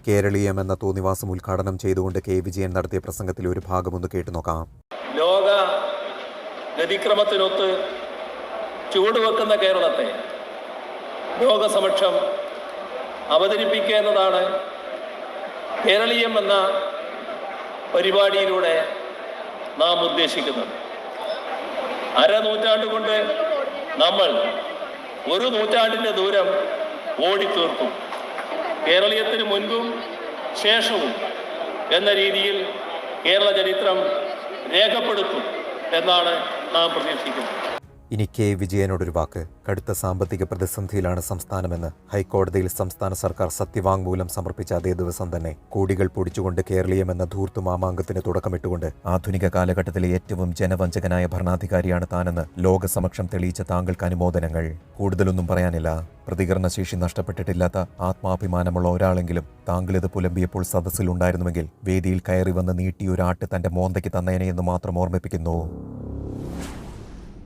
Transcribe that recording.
കേരളീയം എന്ന തോന്നിവാസം ഉദ്ഘാടനം ചെയ്തുകൊണ്ട് കെ വിജയൻ നടത്തിയ പ്രസംഗത്തിലെ ഒരു ഭാഗമൊന്ന് കേട്ടുനോക്കാം. ലോക ഗതിക്രമത്തിനൊത്ത് ചുവടുവെക്കുന്ന കേരളത്തെ ലോകസമക്ഷം അവതരിപ്പിക്കുക എന്നതാണ് കേരളീയം എന്ന പരിപാടിയിലൂടെ നാം ഉദ്ദേശിക്കുന്നത്. അരനൂറ്റാണ്ട് കൊണ്ട് നമ്മൾ ഒരു നൂറ്റാണ്ടിൻ്റെ ദൂരം ഓടിത്തീർക്കും. കേരളീയത്തിന് മുൻപും ശേഷവും എന്ന രീതിയിൽ കേരള ചരിത്രം രേഖപ്പെടുത്തും എന്നാണ് നാം പ്രതീക്ഷിക്കുന്നത്. ഇനി കെ വിജയനോടൊരു വാക്ക്. കടുത്ത സാമ്പത്തിക പ്രതിസന്ധിയിലാണ് സംസ്ഥാനമെന്ന് ഹൈക്കോടതിയിൽ സംസ്ഥാന സർക്കാർ സത്യവാങ്മൂലം സമർപ്പിച്ച അതേ ദിവസം തന്നെ കോടികൾ പൊടിച്ചുകൊണ്ട് കേരളീയം എന്ന ധൂർത്തു മാമാങ്കത്തിന് തുടക്കമിട്ടുകൊണ്ട് ആധുനിക കാലഘട്ടത്തിലെ ഏറ്റവും ജനവഞ്ചകനായ ഭരണാധികാരിയാണ് താനെന്ന് ലോകസമക്ഷം തെളിയിച്ച താങ്കൾക്ക് അനുമോദനങ്ങൾ. കൂടുതലൊന്നും പറയാനില്ല. പ്രതികരണശേഷി നഷ്ടപ്പെട്ടിട്ടില്ലാത്ത ആത്മാഭിമാനമുള്ള ഒരാളെങ്കിലും താങ്കളിത് പുലമ്പിയപ്പോൾ സദസ്സിലുണ്ടായിരുന്നുവെങ്കിൽ വേദിയിൽ കയറി വന്ന് നീട്ടിയൊരാട്ട് തന്റെ മോന്തയ്ക്ക് തന്നേനെ എന്ന് മാത്രം ഓർമ്മിപ്പിക്കുന്നു.